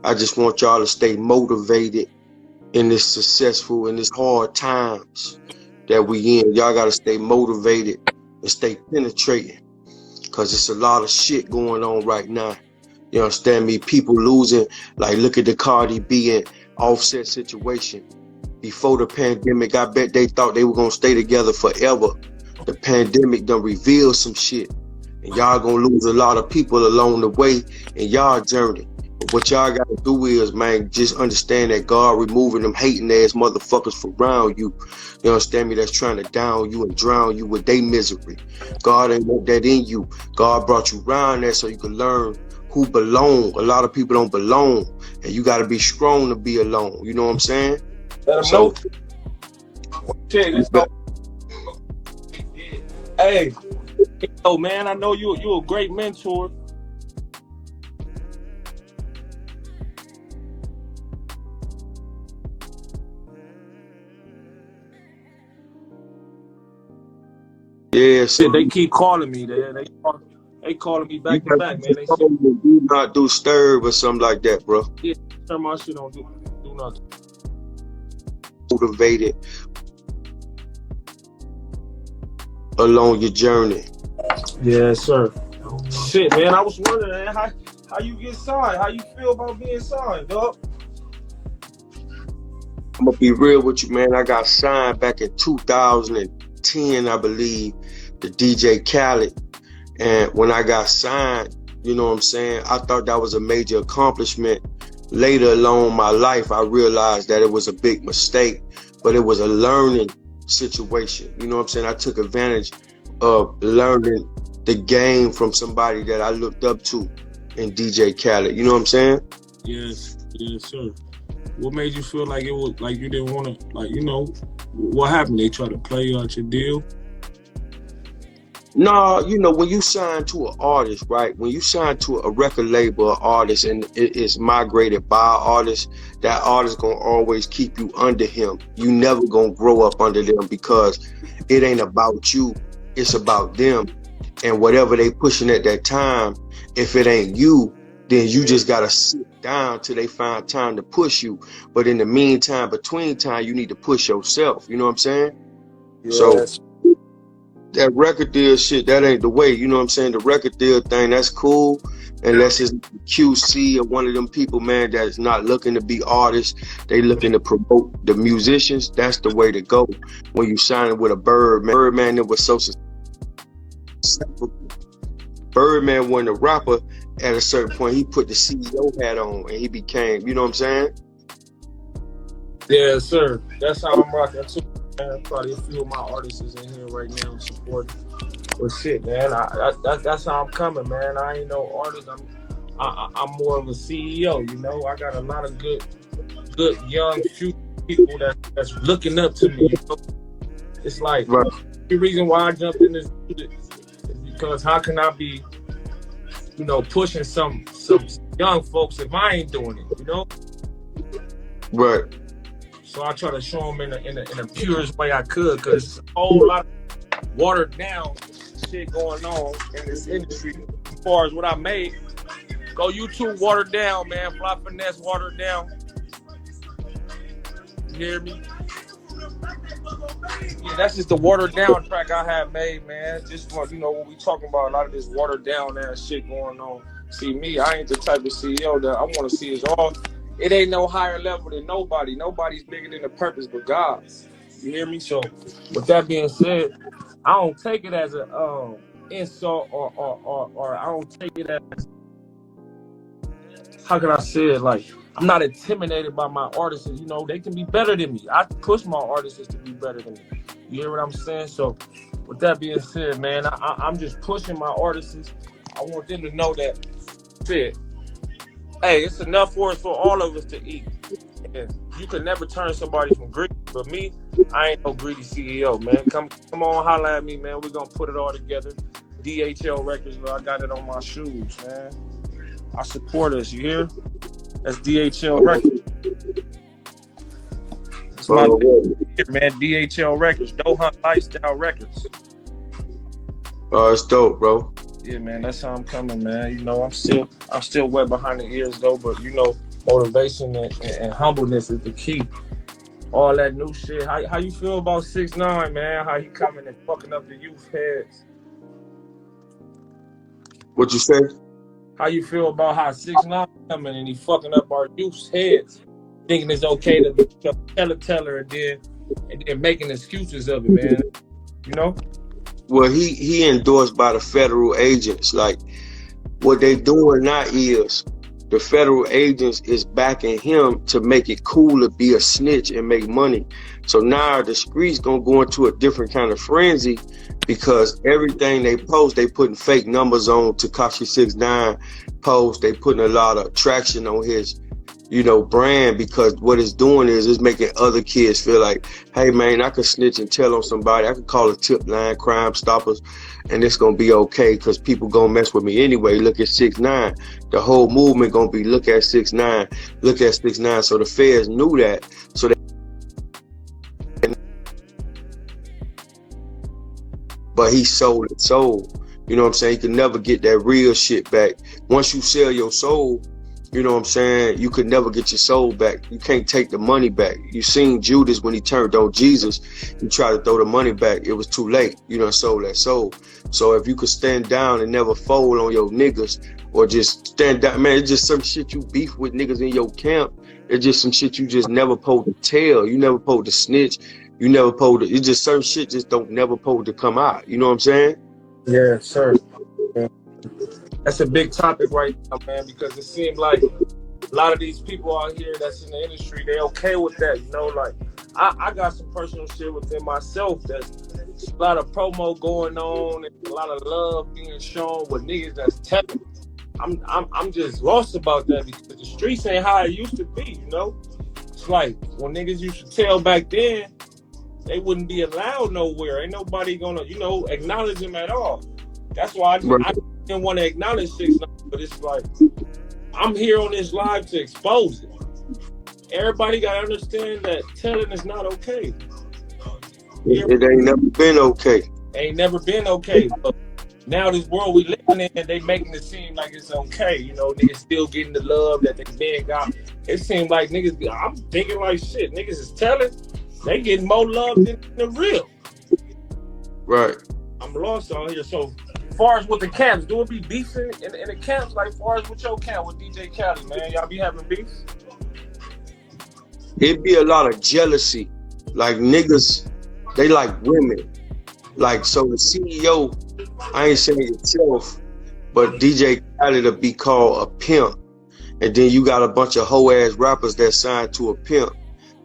I just want y'all to stay motivated in this hard times that we in. Y'all gotta stay motivated and stay penetrating, cause it's a lot of shit going on right now. You understand me? People losing, like look at the Cardi B and Offset situation. Before the pandemic, I bet they thought they were gonna stay together forever. The pandemic done revealed some shit. And y'all gonna lose a lot of people along the way in y'all journey. But what y'all gotta do is, man, just understand that God removing them hating ass motherfuckers from around you. You understand me? That's trying to down you and drown you with their misery. God ain't want that in you. God brought you around there so you can learn who belong. A lot of people don't belong. And you gotta be strong to be alone. You know what I'm saying? So, hey, oh man, I know you a great mentor. yeah, so They keep calling me. They calling me back to back, man. They say, do not disturb or something like that, bro. yeah, turn my shit on. Do nothing. Motivated along your journey. Yes, sir. Shit, man, I was wondering, man, how you get signed? How you feel about being signed, dog? I'm gonna be real with you, man. I got signed back in 2010, I believe, to DJ Khaled. And when I got signed, you know what I'm saying, I thought that was a major accomplishment. Later along in my life, I realized that it was a big mistake, but it was a learning situation. You know what I'm saying? I took advantage of learning the game from somebody that I looked up to in DJ Khaled. You know what I'm saying? Yes, sir. What made you feel like it was like you didn't want to, like, you know, what happened? They tried to play you out your deal? No, you know, when you sign to an artist, right? When you sign to a record label or artist and it is migrated by an artist, that artist gonna always keep you under him. You never gonna grow up under them because it ain't about you, it's about them. And whatever they pushing at that time, if it ain't you, then you just gotta sit down till they find time to push you. But in the meantime, between time, you need to push yourself. You know what I'm saying? Yes. So that record deal shit, that ain't the way. You know what I'm saying? The record deal thing, that's cool. Unless it's QC or one of them people, man, that's not looking to be artists. They looking to promote the musicians. That's the way to go. When you sign with a Birdman that was so successful. Birdman wasn't a rapper at a certain point. He put the CEO hat on and he became, you know what I'm saying? Yes, sir. That's how I'm rocking too. Man, probably a few of my artists is in here right now supporting. But shit, man, that's how I'm coming, man. I ain't no artist. I'm more of a CEO. You know, I got a lot of good young future people that's looking up to me. You know? It's like right. The reason why I jumped in this music is because how can I be, you know, pushing some young folks if I ain't doing it? You know, Right. So I try to show them in the purest way I could, because a whole lot of watered down shit going on in this industry. As far as what I made, go YouTube watered down, man. Fly Finesse watered down. You hear me? Yeah, that's just the watered down track I have made, man. Just for, you know, when we talking about a lot of this watered down ass shit going on. See, me, I ain't the type of CEO that I want to see is all. It ain't no higher level than nobody. Nobody's bigger than the purpose but God. You hear me? So, with that being said, I don't take it as a insult or I don't take it as, how can I say it? Like, I'm not intimidated by my artists. You know, they can be better than me. I push my artists to be better than me. You hear what I'm saying? So, with that being said, man, I'm just pushing my artists. I want them to know that, shit, hey, it's enough for us, for all of us to eat. And you can never turn somebody from greedy. But me, I ain't no greedy CEO, man. Come on, holla at me, man. We're going to put it all together. DHL Records, I got it on my shoes, man. I support us, you hear? That's DHL Records. That's my man, DHL Records. Dope Hunt Lifestyle Records. Oh, it's dope, bro. Yeah, man, that's how I'm coming, man. You know, I'm still wet behind the ears though, but you know, Motivation and humbleness is the key. All that new shit. How you feel about 6ix9ine, man? How he coming and fucking up the youth heads? What you say? How you feel about how 6ix9ine coming and he fucking up our youth's heads, thinking it's okay to be a teller and then making excuses of it, man? You know? Well, he endorsed by the federal agents. Like, what they doing now is the federal agents is backing him to make it cool to be a snitch and make money. So now the streets gonna go into a different kind of frenzy because everything they post, they putting fake numbers on Tekashi 6ix9ine post. They putting a lot of traction on his, brand, because what it's doing is it's making other kids feel like, hey man, I could snitch and tell on somebody. I could call a tip line, Crime Stoppers, and it's gonna be okay because people gonna mess with me anyway. Look at 6ix9ine. The whole movement gonna be look at 6ix9ine, look at 6ix9ine. So the feds knew that. So but he sold his soul. You know what I'm saying? You can never get that real shit back. Once you sell your soul, you know what I'm saying, you could never get your soul back. You can't take the money back. You seen Judas when he turned on Jesus, he tried to throw the money back. It was too late. You done sold that soul. So if you could stand down and never fold on your niggas, or just stand down, man, it's just some shit you beef with niggas in your camp. It's just some shit you just never supposed to tell. You never supposed to snitch. You never supposed to, it's just certain shit just don't never supposed to come out. You know what I'm saying? Yeah, sir. Yeah. That's a big topic right now, man, because it seems like a lot of these people out here that's in the industry, they okay with that, like I got some personal shit within myself. That's a lot of promo going on and a lot of love being shown with niggas that's telling. I'm just lost about that because the streets ain't how it used to be, It's like when niggas used to tell back then, they wouldn't be allowed nowhere. Ain't nobody gonna, acknowledge them at all. That's why I didn't want to acknowledge 6ix9ine, but it's like I'm here on this live to expose it. Everybody gotta understand that telling is not okay. It ain't never been okay. Ain't never been okay. But now this world we living in, they making it seem like it's okay. Niggas still getting the love that they been got. It seems like niggas, I'm thinking like shit. Niggas is telling, they getting more love than the real. Right. I'm lost on here. So as far as with the camps, do it be beefing in the camps? Like as far as with your camp with DJ Khaled, man, y'all be having beefs? It'd be a lot of jealousy. Like niggas, they like women. Like, so the CEO, I ain't saying yourself, but DJ Khaled will be called a pimp. And then you got a bunch of hoe ass rappers that signed to a pimp.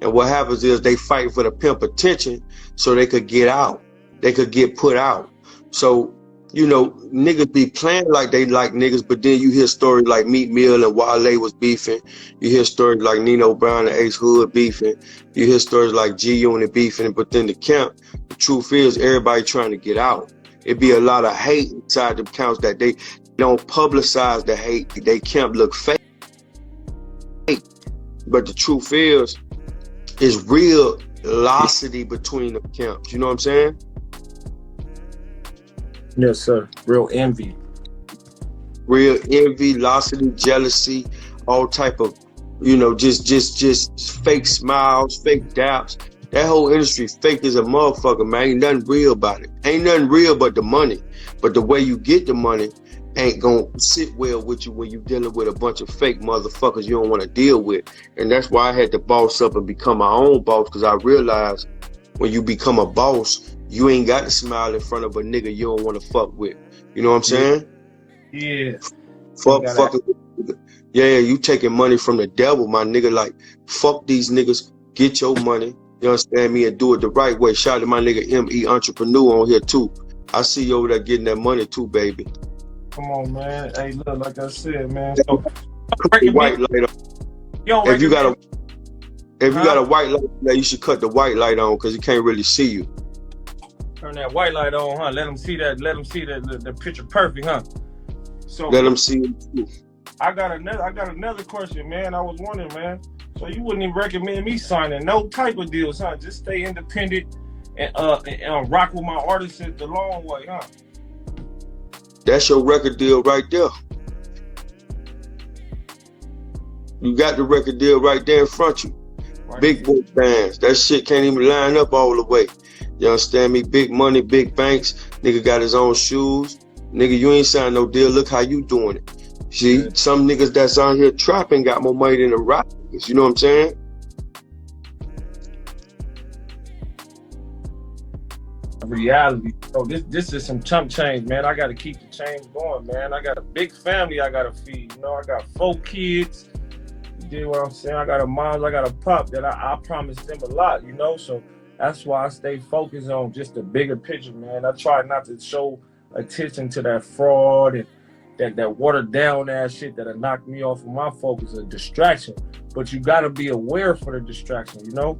And what happens is they fight for the pimp attention so they could get out. They could get put out. So, niggas be playing like they like niggas, but then you hear stories like Meek Mill and Wale was beefing. You hear stories like Nino Brown and Ace Hood beefing. You hear stories like G-Unit beefing. But then the camp, the truth is everybody trying to get out. It be a lot of hate inside the camps that they don't publicize the hate. They camp look fake. But the truth is real velocity between the camps. You know what I'm saying? Yes, sir. Real envy. Real envy, velocity, jealousy, all type of, just fake smiles, fake daps. That whole industry fake as a motherfucker, man. Ain't nothing real about it. Ain't nothing real but the money. But the way you get the money ain't gonna sit well with you when you dealing with a bunch of fake motherfuckers you don't want to deal with. And that's why I had to boss up and become my own boss, because I realized when you become a boss, you ain't got to smile in front of a nigga you don't want to fuck with. You know what I'm saying? Yeah. Fucking. Yeah, you taking money from the devil, my nigga. Like, fuck these niggas. Get your money. You understand me? And do it the right way. Shout out to my nigga M.E. Entrepreneur on here too. I see you over there getting that money too, baby. Come on, man. Hey, look, like I said, man. So, put the white light on. If you got a white light, you should cut the white light on because he can't really see you. Turn that white light on, huh? Let him see that. Let him see the picture perfect, huh? So let him see it too. I got another question, man. I was wondering, man. So you wouldn't even recommend me signing no type of deals, huh? Just stay independent and rock with my artists the long way, huh? That's your record deal right there. You got the record deal right there in front of you. Right. Big boy bands. That shit can't even line up all the way. You understand me? Big money, big banks. Nigga got his own shoes. Nigga, you ain't signed no deal. Look how you doing it. See, some niggas that's on here trapping got more money than the rap niggas. You know what I'm saying? Reality. So this is some chump change, man. I gotta keep the change going, man. I got a big family I gotta feed. You know, I got 4 kids. You dig what I'm saying? I got a mom, I got a pop that I promised them a lot, you know. So that's why I stay focused on just the bigger picture, man. I try not to show attention to that fraud and that watered down ass shit that'll knock me off of my focus, a distraction. But you gotta be aware for the distraction, you know?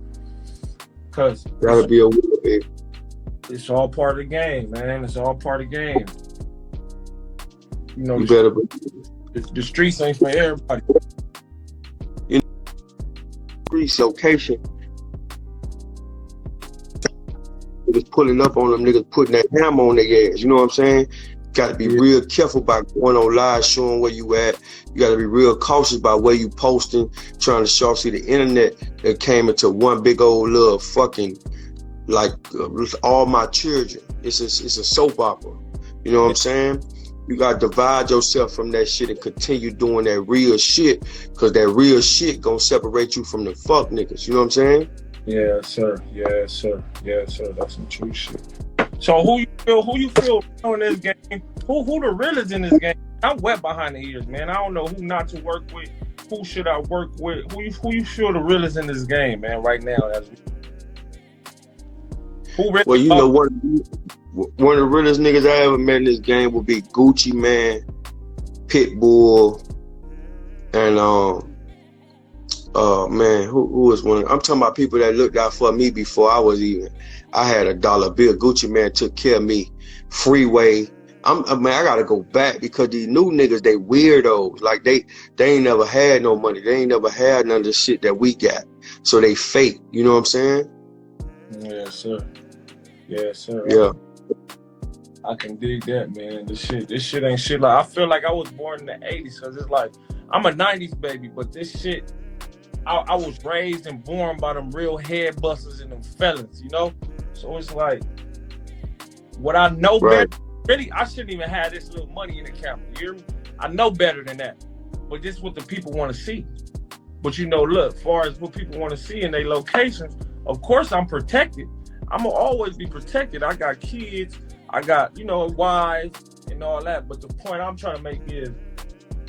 Cause gotta be aware, baby. It's all part of the game, man. It's all part of the game. You know, you better be. The streets ain't for everybody. You know, streets location. Niggas pulling up on them niggas, putting that hammer on their ass. You know what I'm saying? Got to be real careful about going on live, showing where you at. You got to be real cautious about where you posting, trying to show. See, the internet that came into one big old little fucking, like, all my children. It's a soap opera. You know what I'm saying? You got to divide yourself from that shit and continue doing that real shit, because that real shit gonna separate you from the fuck niggas. You know what I'm saying? Yeah, sir. Yeah, sir. Yeah, sir. That's some true shit. So who you feel in this game? Who the realest in this game? I'm wet behind the ears, man. I don't know who not to work with. Who should I work with? Who you feel the realest in this game, man, right now? Well, you know, one of the realest niggas I ever met in this game would be Gucci Man, Pitbull, and man, who was one? I'm talking about people that looked out for me before I had a dollar bill. Gucci Man took care of me. Freeway. I gotta go back, because these new niggas, they weirdos. Like they ain't never had no money. They ain't never had none of the shit that we got. So they fake. You know what I'm saying? Yeah, sir. Yeah, sir. Yeah. I can dig that, man. This shit ain't shit. Like, I feel like I was born in the 80s, because it's like, I'm a 90s baby, but this shit, I was raised and born by them real head busters and them felons, you know? So it's like, what I know better, really, I shouldn't even have this little money in the camera, you hear me? I know better than that, but this is what the people want to see. But you know, look, as far as what people want to see in their locations, of course I'm protected. I'm gonna always be protected. I got kids, I got, you know, wives and all that. But the point I'm trying to make is,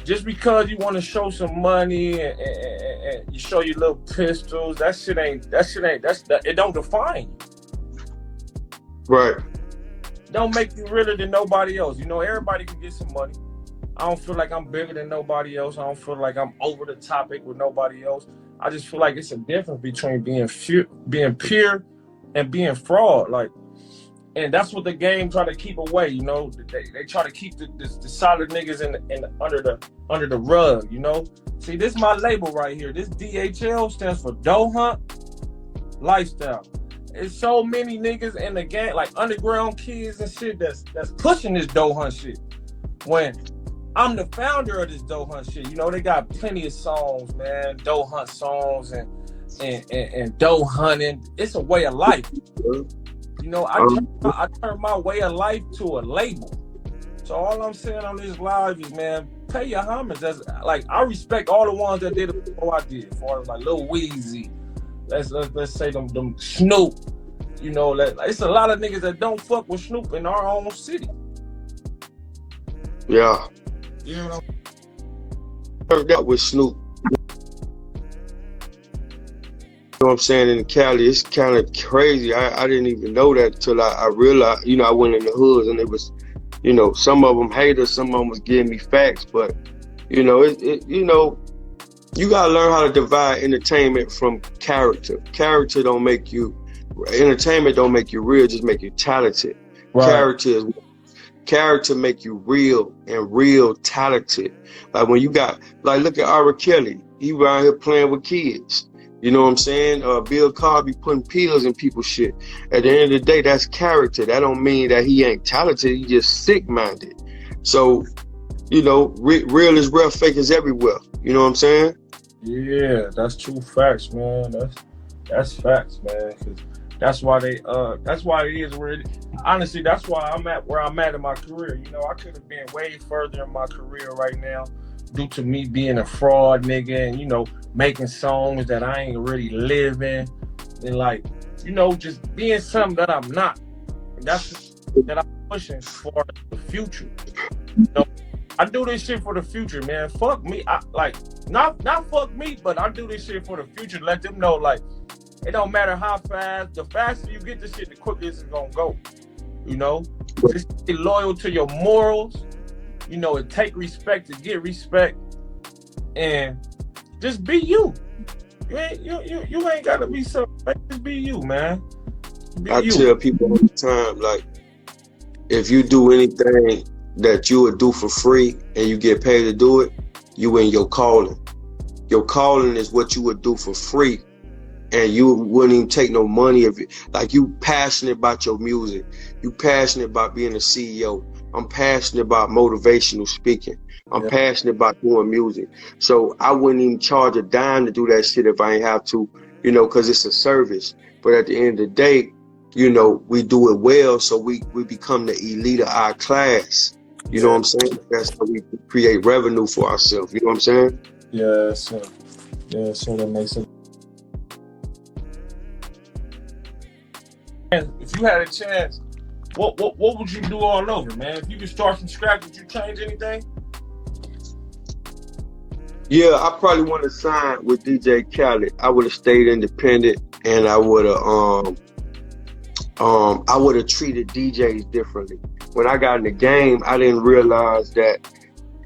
just because you want to show some money and you show your little pistols, that shit ain't, it don't define you. Right. Don't make you realer than nobody else. You know, everybody can get some money. I don't feel like I'm bigger than nobody else. I don't feel like I'm over the topic with nobody else. I just feel like it's a difference between being pure and being fraud. Like, and that's what the game try to keep away. You know, they try to keep the solid niggas under the rug. You know, see, this is my label right here. This DHL stands for Dough Hunt Lifestyle. It's so many niggas in the game, like underground kids and shit, that's pushing this Dough Hunt shit. When I'm the founder of this Dough Hunt shit, you know, they got plenty of songs, man, Dough Hunt songs and dough hunting. It's a way of life. You know, I turned my way of life to a label. So all I'm saying on this live is, man, pay your homage. That's like, I respect all the ones that did it before I did, as far as like Lil Weezy. Let's say them Snoop. You know, it's a lot of niggas that don't fuck with Snoop in our own city. Yeah. You know, heard that with Snoop. You know what I'm saying? In Cali, it's kind of crazy. I didn't even know that until I realized, you know, I went in the hoods and it was, you know, some of them haters, some of them was giving me facts, but, you know, you know, you gotta learn how to divide entertainment from character. Character don't make you, entertainment don't make you real, just make you talented. Right. Character make you real and real talented. Like when you got, like, look at R. Kelly. He around here playing with kids. You know what I'm saying? Bill Cosby putting pills in people's shit. At the end of the day, that's character. That don't mean that he ain't talented. He just sick-minded. So, you know, real is real, fake is everywhere. You know what I'm saying? Yeah, that's true facts, man. That's facts, man. 'Cause that's why that's why it is where it. Honestly, that's why I'm at where I'm at in my career. You know, I could have been way further in my career right now, due to me being a fraud nigga and making songs that I ain't really living, and like just being something that I'm not. And that's that I'm pushing for the future. You know, I do this shit for the future, man. Fuck me. I like not fuck me, but I do this shit for the future. Let them know, like, it don't matter how fast. The faster you get this shit, the quicker it's gonna go. Just be loyal to your morals. And take respect to get respect, and just be you. You ain't gotta be something. Just be you, man. I tell people all the time, like, if you do anything that you would do for free and you get paid to do it, you in your calling. Your calling is what you would do for free, and you wouldn't even take no money of it. Like, you passionate about your music. You passionate about being a CEO. I'm passionate about motivational speaking. I'm passionate about doing music. So I wouldn't even charge a dime to do that shit if I ain't have to, because it's a service. But at the end of the day, we do it well, so we become the elite of our class. You know what I'm saying? That's how we create revenue for ourselves. You know what I'm saying? Yeah, sir. Yeah, so that makes sense. If you had a chance, what would you do all over, man? If you could start from scratch, would you change anything? Yeah, I probably want to sign with DJ Khaled. I would have stayed independent, and I would have treated DJs differently. When I got in the game, I didn't realize that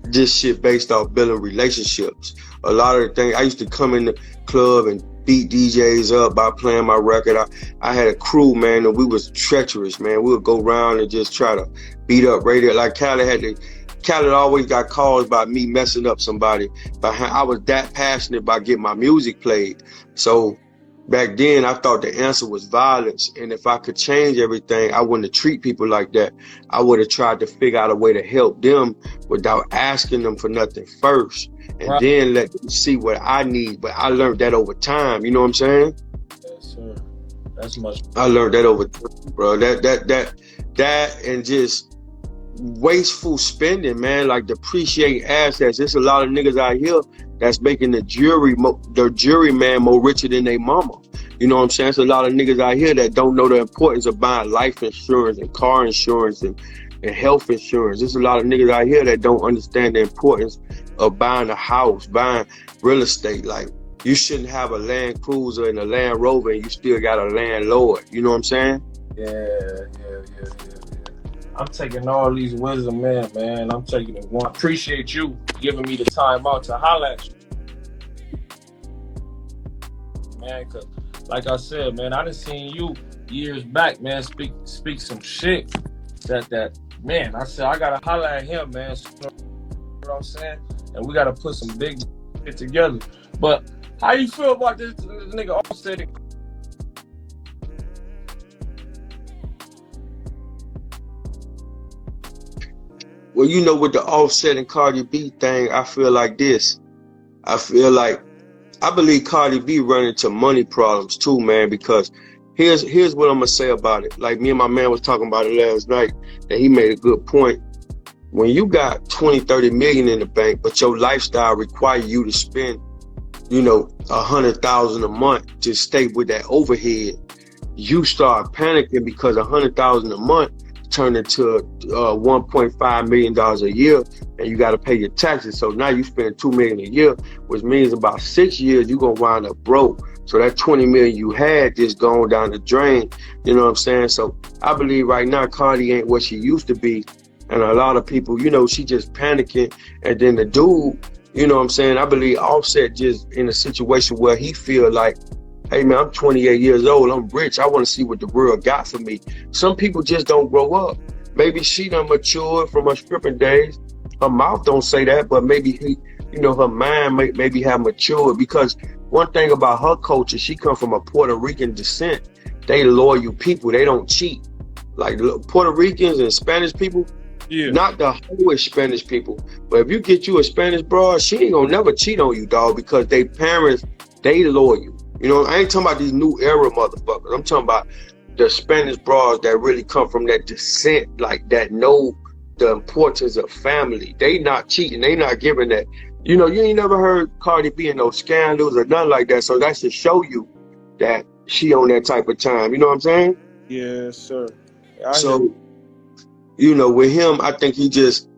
this shit based off building relationships. A lot of the things, I used to come in the club and beat DJs up by playing my record. I had a crew, man, and we was treacherous, man. We would go around and just try to beat up radio. Like Khaled always got calls about me messing up somebody. But I was that passionate about getting my music played. So back then, I thought the answer was violence. And if I could change everything, I wouldn't have treated people like that. I would have tried to figure out a way to help them without asking them for nothing first. And then let them see what I need. But I learned that over time. You know what I'm saying? Yes, sir. That's much. I learned that over time, bro. That and just wasteful spending, man. Like, depreciating assets. There's a lot of niggas out here that's making the juryman more richer than their mama. You know what I'm saying? There's a lot of niggas out here that don't know the importance of buying life insurance and car insurance and health insurance. There's a lot of niggas out here that don't understand the importance of buying a house, buying real estate. Like, you shouldn't have a Land Cruiser and a Land Rover and you still got a landlord. You know what I'm saying? Yeah. I'm taking all these wisdom, man. I'm taking it one. Appreciate you giving me the time out to holler at you, man. Cause like I said, man, I done seen you years back, man. Speak some shit. That man. I said I gotta holler at him, man. You know what I'm saying? And we gotta put some big shit together. But how you feel about this nigga Offset? Well, with the Offset and Cardi B thing, I feel like this. I believe Cardi B run into money problems too, man, because here's what I'm gonna say about it. Like, me and my man was talking about it last night, and he made a good point. When you got 20, 30 million in the bank, but your lifestyle require you to spend, $100,000 a month to stay with that overhead, you start panicking because $100,000 a month turn into $1.5 million a year, and you got to pay your taxes. So now you spend $2 million a year, which means about 6 years you're gonna wind up broke. So that 20 million you had just going down the drain. You know what I'm saying? So I believe right now Cardi ain't what she used to be, and a lot of people, she just panicking. And then the dude, you know what I'm saying? I believe Offset just in a situation where he feel like, hey man, I'm 28 years old, I'm rich, I want to see what the world got for me. Some people just don't grow up. Maybe she done matured from her stripping days. Her mouth don't say that, but maybe her mind maybe have matured, because one thing about her culture, she come from a Puerto Rican descent. They loyal people, they don't cheat. Like Puerto Ricans and Spanish people, Yeah. Not the whole Spanish people. But if you get you a Spanish broad, she ain't gonna never cheat on you, dog, because they parents, they loyal. You know, I ain't talking about these new era motherfuckers. I'm talking about the Spanish broads that really come from that descent, like that know the importance of family. They not cheating. They not giving that. You know, you ain't never heard Cardi B in no scandals or nothing like that. So that should show you that she on that type of time. You know what I'm saying? Yes, sir. So, you know, with him, I think he just,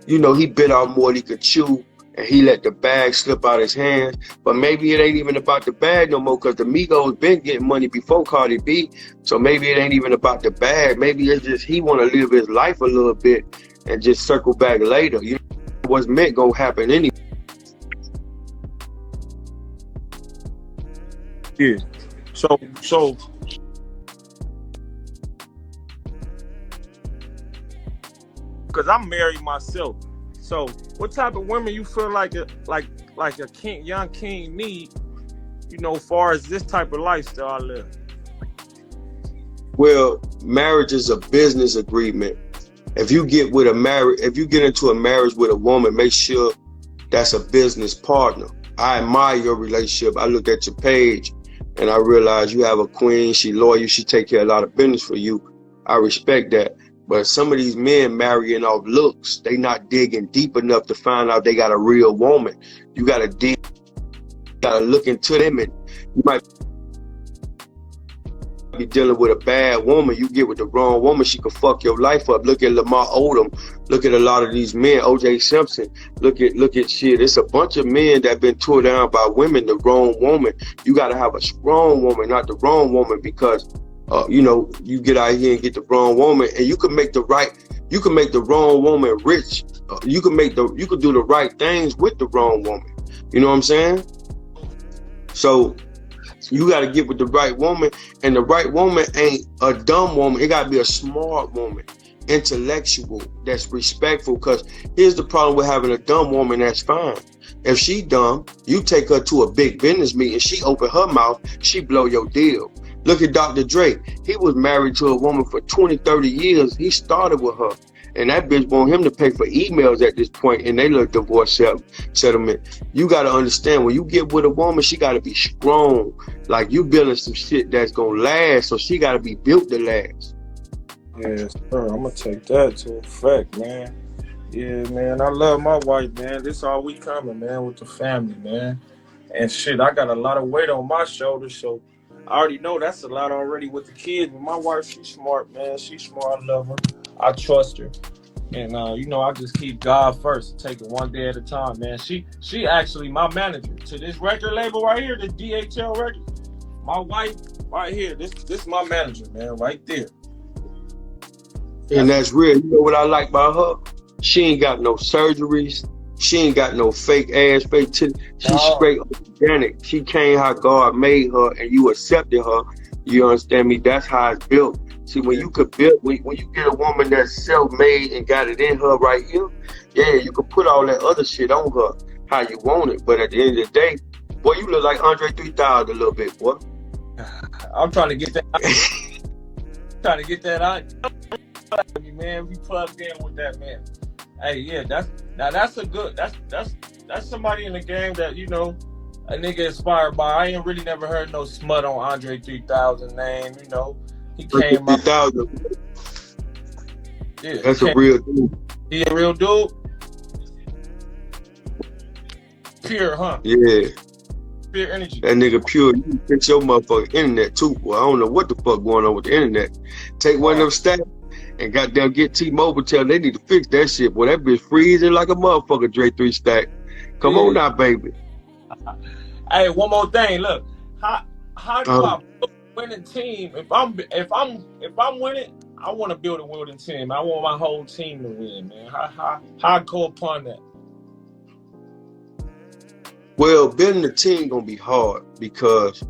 you know, he bit off more than he could chew, and he let the bag slip out his hands. But maybe it ain't even about the bag no more, because the Migos been getting money before Cardi B. So maybe it ain't even about the bag. Maybe it's just he want to live his life a little bit and just circle back later. You know, what's meant gonna happen anyway. Yeah. So because I'm married myself. So what type of women you feel like a young king need, you know, as far as this type of lifestyle I live? Well, marriage is a business agreement. If you get into a marriage with a woman, make sure that's a business partner. I admire your relationship. I looked at your page and I realized you have a queen. She loyal. She take care of a lot of business for you. I respect that. But some of these men marrying off looks, they not digging deep enough to find out they got a real woman. You gotta dig, gotta look into them, and you might be dealing with a bad woman. You get with the wrong woman, she could fuck your life up. Look at Lamar Odom. Look at a lot of these men. O.J. Simpson. Look at shit. It's a bunch of men that been tore down by women. The wrong woman. You gotta have a strong woman, not the wrong woman, because you know, you get out here and get the wrong woman, and you can make the wrong woman rich. You can do the right things with the wrong woman. You know what I'm saying? So you got to get with the right woman, and the right woman ain't a dumb woman. It got to be a smart woman, intellectual, that's respectful. Because here's the problem with having a dumb woman that's fine. If she dumb, you take her to a big business meeting, she open her mouth, she blow your deal. Look at Dr. Dre. He was married to a woman for 20, 30 years. He started with her. And that bitch want him to pay for emails at this point in their little divorce settlement. You got to understand, when you get with a woman, she got to be strong. Like, you building some shit that's going to last, so she got to be built to last. Yes, sir. I'm going to take that to effect, man. Yeah, man. I love my wife, man. This all we coming, man, with the family, man. And shit, I got a lot of weight on my shoulders, so I already know that's a lot already with the kids. But my wife, she's smart, man. She's smart. I love her. I trust her. And, you know, I just keep God first. Take it one day at a time, man. She actually my manager to this record label right here, the DHL Records. My wife right here, this my manager, man, right there. And that's real. You know what I like about her? She ain't got no surgeries. She ain't got no fake ass, fake titty. She's straight organic. She came how God made her, and you accepted her. You understand me? That's how it's built. See, when you could build, when you get a woman that's self-made and got it in her right here, yeah, you can put all that other shit on her how you want it. But at the end of the day, boy, you look like Andre 3000 a little bit, boy. I'm trying to get that. Trying to get that out. Man, we plugged in with that, man. Hey, yeah, that's somebody in the game that, you know, a nigga inspired by. I ain't really never heard no smut on Andre 3000 name, you know. He came out. Yeah, that's a real dude. He a real dude? Pure, huh? Yeah. Pure energy. That nigga pure. You fix your motherfucking internet too, boy. I don't know what the fuck going on with the internet. Take one of them stats and goddamn get T-Mobile, tell them they need to fix that shit. Boy, that bitch freezing like a motherfucker, Dre 3 stack. Come on now, baby. Hey, one more thing. Look, how do I build a winning team? If I'm winning, I want to build a winning team. I want my whole team to win, man. How I go upon that? Well, building a team gonna be hard because,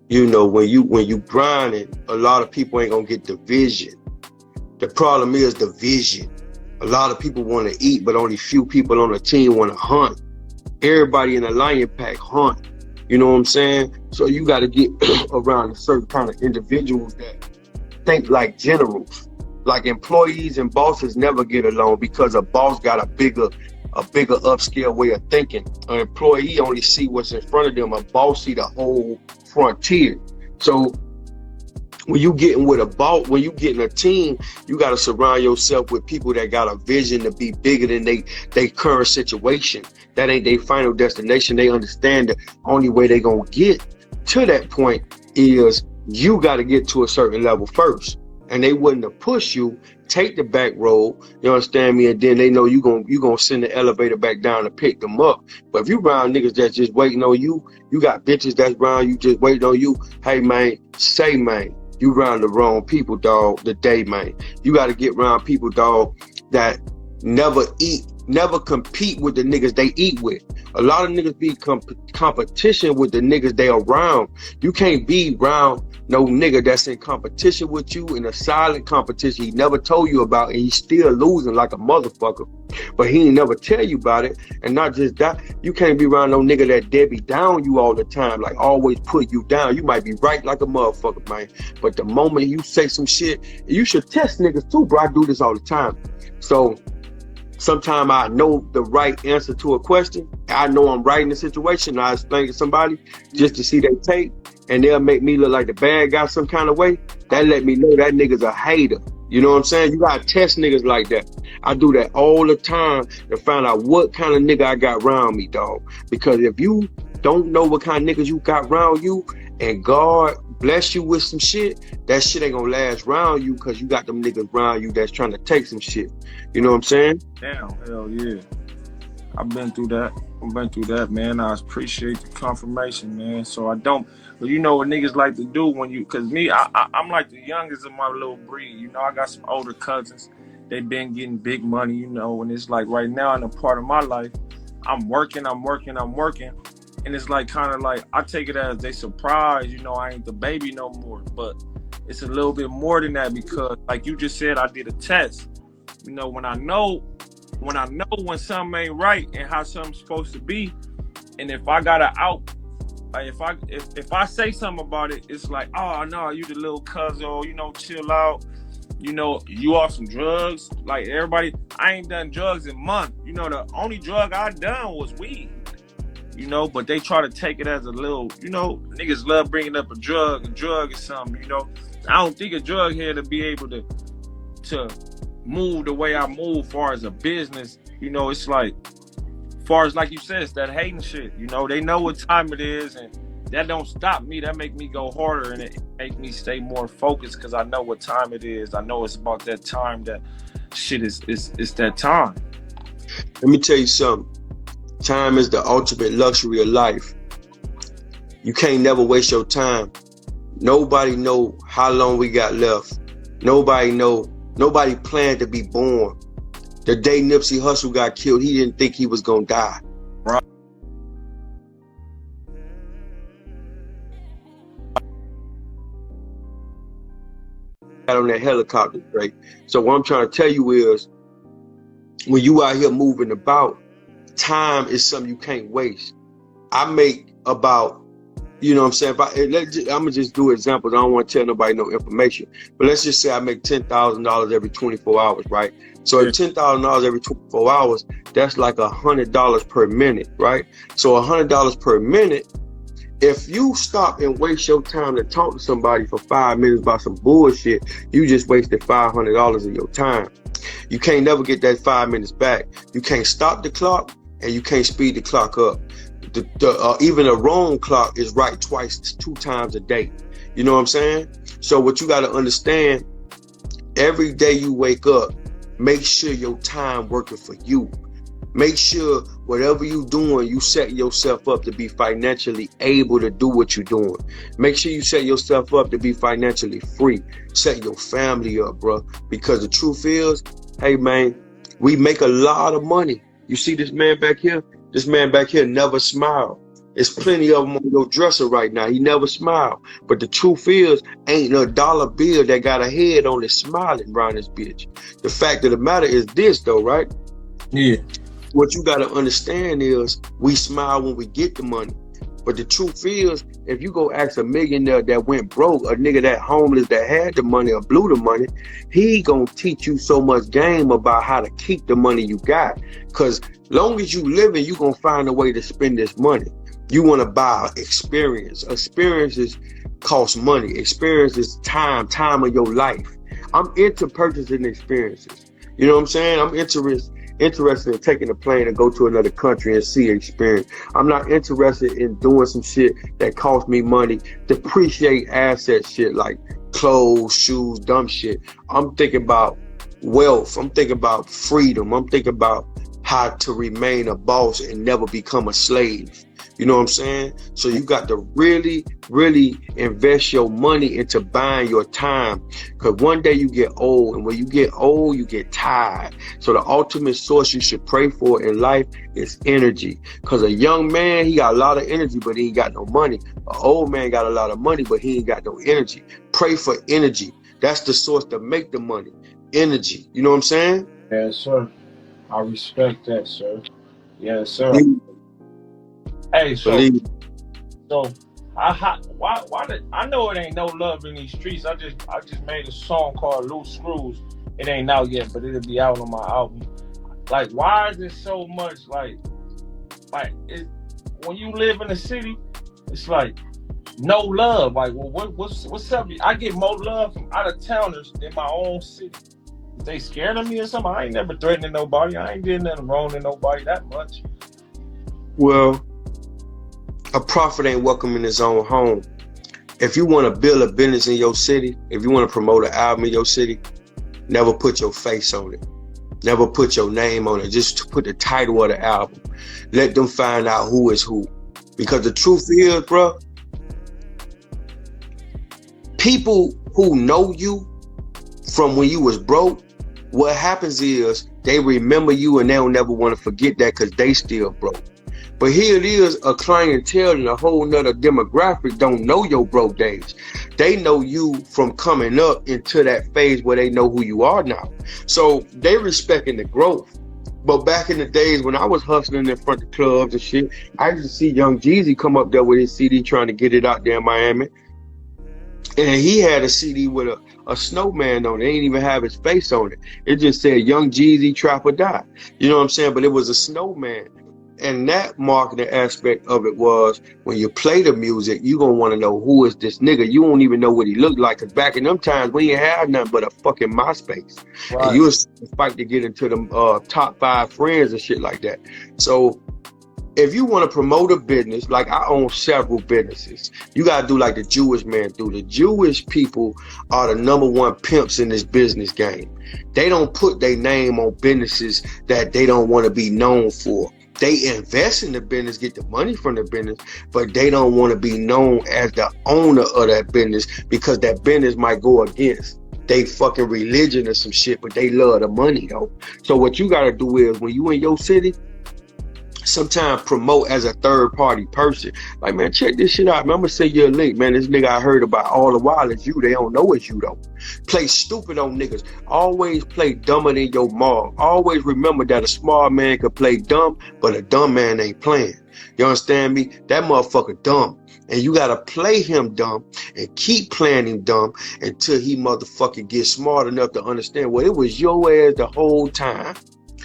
you know, when you grinding, a lot of people ain't gonna get the vision. The problem is the vision. A lot of people want to eat, but only few people on the team want to hunt. Everybody in the lion pack hunt. You know what I'm saying? So you got to get around a certain kind of individuals that think like generals. Like employees and bosses never get along because a boss got a bigger upscale way of thinking. An employee only see what's in front of them. A boss see the whole frontier. So when you getting with a boss, when you getting a team, you got to surround yourself with people that got a vision to be bigger than they current situation. That ain't their final destination. They understand the only way they gonna get to that point is you got to get to a certain level first. And they wouldn't have pushed you, take the back road, you understand me, and then they know you gonna send the elevator back down to pick them up. But if you around niggas that's just waiting on you, you got bitches that's around you just waiting on you, hey man, say man, you around the wrong people, dog, today, man. You got to get around people, dog, that never compete with the niggas they eat with. A lot of niggas be competition with the niggas they around. You can't be around no nigga that's in competition with you, in a silent competition he never told you about, and he's still losing like a motherfucker. But he ain't never tell you about it. And not just that, you can't be around no nigga that Debbie down you all the time, like always put you down. You might be right like a motherfucker, man. But the moment you say some shit, you should test niggas too, bro. I do this all the time. So sometimes I know the right answer to a question. I know I'm right in the situation. I explain to somebody just to see they take, and they'll make me look like the bad guy some kind of way. That let me know that nigga's a hater. You know what I'm saying? You gotta test niggas like that. I do that all the time to find out what kind of nigga I got around me, dog. Because if you don't know what kind of niggas you got around you, and God bless you with some shit, that shit ain't gonna last around you because you got them niggas around you that's trying to take some shit. You know what I'm saying? Damn, hell yeah. I've been through that, man. I appreciate the confirmation, man. So I don't, but you know what niggas like to do when you, cause me, I'm like the youngest of my little breed. You know, I got some older cousins. They been getting big money, you know, and it's like right now in a part of my life, I'm working. And it's like kind of like, I take it as they surprised, you know, I ain't the baby no more. But it's a little bit more than that because like you just said, I did a test. You know, when I know when something ain't right and how something's supposed to be, and if I got like if I say something about it, it's like, oh no, you the little cousin, you know, chill out. You know, you off some drugs. Like everybody, I ain't done drugs in months. You know, the only drug I done was weed. You know, but they try to take it as a little, you know, niggas love bringing up a drug or something, you know. I don't think a drug head to be able to move the way I move far as a business. You know, it's like, far as like you said, it's that hating shit. You know, they know what time it is, and that don't stop me. That make me go harder, and it make me stay more focused because I know what time it is. I know it's about that time that shit is that time. Let me tell you something. Time is the ultimate luxury of life. You can't never waste your time. Nobody know how long we got left. Nobody planned to be born. The day Nipsey Hussle got killed, he didn't think he was gonna die. Right. On that helicopter, right? So what I'm trying to tell you is, when you out here moving about, time is something you can't waste. I make about, you know what I'm saying? I'm gonna just do examples. I don't want to tell nobody no information, but let's just say I make $10,000 every 24 hours, right? So at $10,000 every 24 hours, that's like $100 per minute, right? So $100 per minute. If you stop and waste your time to talk to somebody for 5 minutes about some bullshit, you just wasted $500 of your time. You can't never get that 5 minutes back. You can't stop the clock and you can't speed the clock up. Even a wrong clock is right two times a day. You know what I'm saying? So what you got to understand, every day you wake up, make sure your time working for you. Make sure whatever you doing, you set yourself up to be financially able to do what you're doing. Make sure you set yourself up to be financially free. Set your family up, bro. Because the truth is, hey man, we make a lot of money. You see this man back here? This man back here never smiled. There's plenty of them on your dresser right now. He never smiled. But the truth is, ain't no dollar bill that got a head on it smiling around this bitch. The fact of the matter is this though, right? Yeah. What you got to understand is, we smile when we get the money. But the truth is, if you go ask a millionaire that went broke, a nigga that homeless that had the money or blew the money, he gonna teach you so much game about how to keep the money you got. Cause long as you living, you gonna find a way to spend this money. You wanna buy experience. Experiences cost money. Experience is time of your life. I'm into purchasing experiences. You know what I'm saying? I'm interested in taking a plane and go to another country and see experience. I'm not interested in doing some shit that costs me money, depreciate asset shit like clothes, shoes, dumb shit. I'm thinking about wealth. I'm thinking about freedom. I'm thinking about how to remain a boss and never become a slave. You know what I'm saying? So you got to really, really invest your money into buying your time. Because one day you get old, and when you get old, you get tired. So the ultimate source you should pray for in life is energy. Because a young man, he got a lot of energy, but he ain't got no money. An old man got a lot of money, but he ain't got no energy. Pray for energy. That's the source to make the money. Energy. You know what I'm saying? Yes, sir. I respect that, sir. Yes, sir. Hey, so why did I know it ain't no love in these streets? I just made a song called Loose Screws. It ain't out yet, but it'll be out on my album. Like, why is there so much like when you live in the city, it's like no love. Like, well, what's up? I get more love from out of towners than my own city. They scared of me or something? I ain't never threatening nobody. I ain't did nothing wrong to nobody that much. Well, a prophet ain't welcome in his own home. If you want to build a business in your city, if you want to promote an album in your city, never put your face on it. Never put your name on it. Just put the title of the album. Let them find out who is who. Because the truth is, bro, people who know you from when you was broke, what happens is they remember you and they'll never want to forget that because they still broke. But here it is, a clientele and a whole nother demographic don't know your broke days. They know you from coming up into that phase where they know who you are now. So they respecting the growth. But back in the days when I was hustling in front of clubs and shit, I used to see Young Jeezy come up there with his CD trying to get it out there in Miami. And he had a CD with a snowman on it. It didn't even have his face on it. It just said Young Jeezy, Trap or Die. You know what I'm saying? But it was a snowman. And that marketing aspect of it was when you play the music, you gonna want to know who is this nigga. You won't even know what he looked like. Cause back in them times, we ain't had nothing but a fucking MySpace. Right. And you was fight to get into them top 5 friends and shit like that. So if you want to promote a business, like I own several businesses, you got to do like the Jewish man do. The Jewish people are the #1 pimps in this business game. They don't put their name on businesses that they don't want to be known for. They invest in the business, get the money from the business, but they don't want to be known as the owner of that business because that business might go against they fucking religion or some shit, but they love the money though. So what you got to do is when you in your city, sometimes promote as a third party person. Like, man, check this shit out. Man, I'm gonna send you a link, man. This nigga I heard about all the while is you. They don't know it's you though. Play stupid on niggas. Always play dumber than your mom. Always remember that a smart man could play dumb, but a dumb man ain't playing. You understand me? That motherfucker dumb. And you gotta play him dumb and keep playing him dumb until he motherfucking gets smart enough to understand, well, it was your ass the whole time.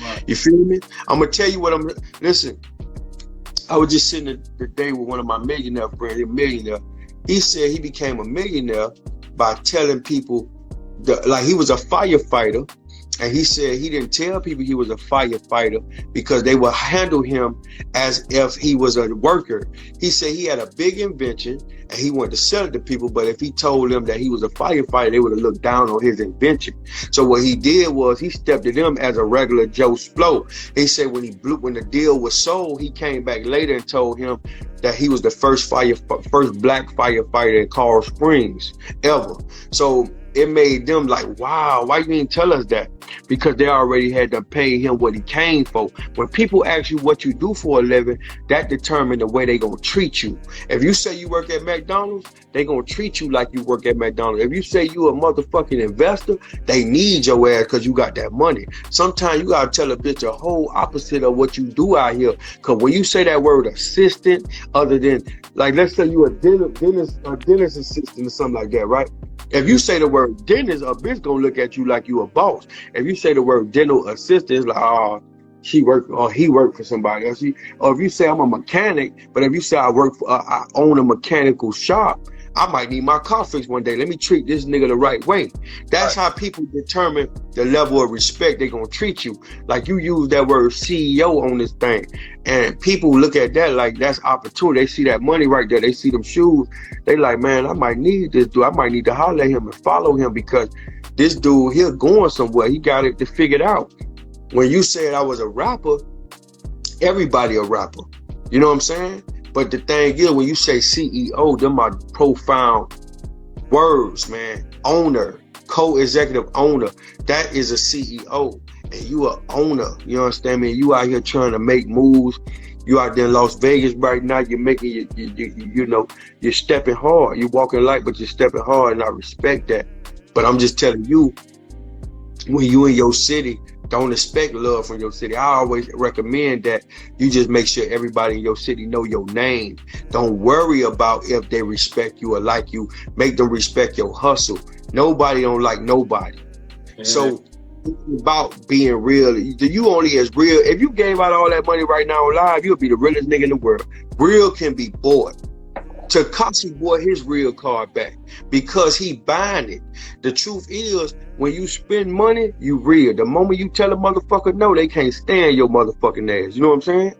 Right. You feel me? I'm gonna tell you what listen, I was just sitting the day with one of my millionaire friends, a millionaire. He said he became a millionaire by telling people like he was a firefighter, and he said he didn't tell people he was a firefighter because they would handle him as if he was a worker. He said he had a big invention and he wanted to sell it to people, but if he told them that he was a firefighter, they would have looked down on his invention. So what he did was he stepped to them as a regular Joe Splo. He said when the deal was sold, he came back later and told him that he was the first black firefighter in Coral Springs ever. So it made them like, wow, why you didn't tell us that? Because they already had to pay him what he came for. When people ask you what you do for a living, that determines the way they gonna treat you. If you say you work at McDonald's, they gonna treat you like you work at McDonald's. If you say you a motherfucking investor, they need your ass because you got that money. Sometimes you gotta tell a bitch a whole opposite of what you do out here. Cause when you say that word assistant, other than like, let's say you a dentist assistant or something like that, right? If you say the word dentist, a bitch gonna look at you like you a boss. If you say the word dental assistant, it's like, oh, she work or he worked for somebody else. Or if you say I'm a mechanic, but if you say I own a mechanical shop, I might need my car fixed one day. Let me treat this nigga the right way. That's how people determine the level of respect they're gonna treat you. Like you use that word CEO on this thing, and people look at that like that's opportunity. They see that money right there. They see them shoes. They like, man, I might need this dude. I might need to holler at him and follow him because this dude here going somewhere. He got it to figure it out. When you said I was a rapper, everybody a rapper. You know what I'm saying? But the thing is, when you say CEO, them are profound words, man. Owner, co-executive owner, that is a CEO. And you a owner, you understand me? You out here trying to make moves. You out there in Las Vegas right now, you're making, you know, you're stepping hard. You're walking light, but you're stepping hard, and I respect that. But I'm just telling you, when you in your city, don't expect love from your city. I always recommend that you just make sure everybody in your city know your name. Don't worry about if they respect you or like you. Make them respect your hustle. Nobody don't like nobody. Mm-hmm. So it's about being real. You only as real. If you gave out all that money right now on live, you'll be the realest nigga in the world. Real can be bought. Tekashi bought his real card back because he buying it. The truth is, when you spend money, you real. The moment you tell a motherfucker no, they can't stand your motherfucking ass. You know what I'm saying?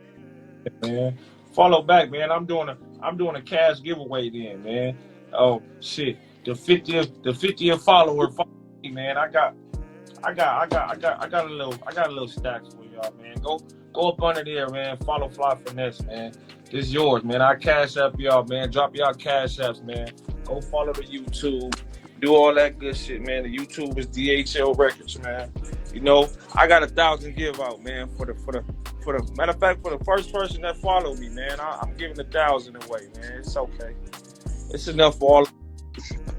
Man, follow back, man. I'm doing a cash giveaway then, man. Oh shit, the 50th follower, follow me, man. I got a little stacks for y'all, man. Go up under there, man. Follow Fly Finesse, man. This is yours, man. I cash up y'all, man. Drop y'all cash apps, man. Go follow the YouTube. Do all that good shit, man. The YouTube is DHL Records, man. You know, I got 1,000 give out, man. For the matter of fact, for the first person that followed me, man, I'm giving 1,000 away, man. It's okay. It's enough for all.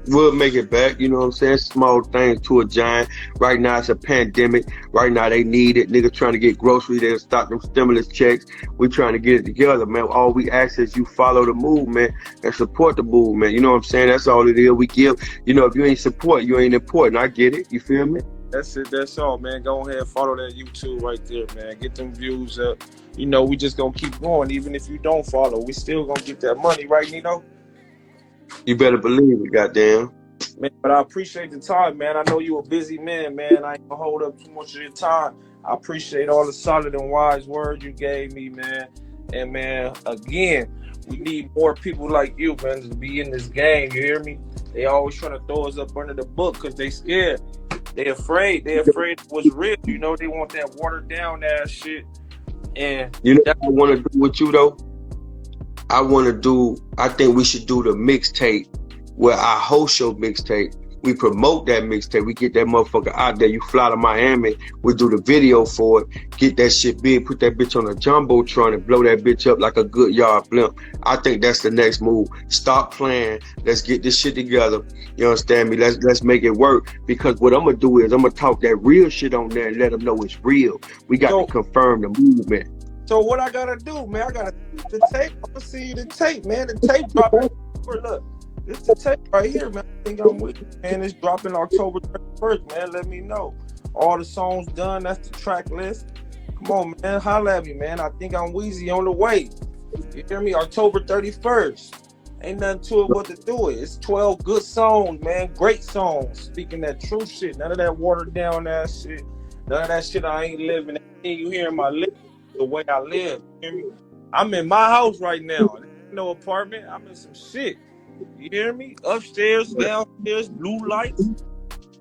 We'll make it back, you know what I'm saying? Small things to a giant. Right now it's a pandemic. Right now they need it. Niggas trying to get groceries. They'll stop them stimulus checks. We trying to get it together, man. All we ask is you follow the movement and support the movement. You know what I'm saying? That's all it is. We give. You know, if you ain't support, you ain't important. I get it. You feel me? That's it. That's all, man. Go ahead, follow that YouTube right there, man. Get them views up. You know, we just gonna keep going. Even if you don't follow, we still gonna get that money, right, Nino? You better believe it, goddamn. Man, but I appreciate the time, man. I know you a busy man, man. I ain't gonna hold up too much of your time. I appreciate all the solid and wise words you gave me, man. And man, again, we need more people like you, man, to be in this game. You hear me? They always trying to throw us up under the book because they scared. They afraid. They afraid it was real. You know, they want that watered down ass shit. And you know what I want to do with you though? I think we should do the mixtape where I host your mixtape. We promote that mixtape. We get that motherfucker out there. You fly to Miami. We do the video for it. Get that shit big. Put that bitch on a jumbotron and blow that bitch up like a good yard blimp. I think that's the next move. Stop playing. Let's get this shit together. You understand me? Let's make it work. Because what I'm gonna do is I'm gonna talk that real shit on there and let them know it's real. We got to confirm the movement. So what I gotta do, man? I gotta see the tape. I'm gonna see the tape, man. The tape dropping. Look. This is the tape right here, man. I think I'm with you, man. It's dropping October 31st, man. Let me know. All the songs done. That's the track list. Come on, man. Holla at me, man. I think I'm Wheezy on the way. You hear me? October 31st. Ain't nothing to it but to do it. It's 12 good songs, man. Great songs. Speaking that true shit. None of that watered down ass shit. None of that shit I ain't living. Everything you hear in my life, the way I live. You hear me? I'm in my house right now. No apartment. I'm in some shit. You hear me? Upstairs, downstairs, blue lights.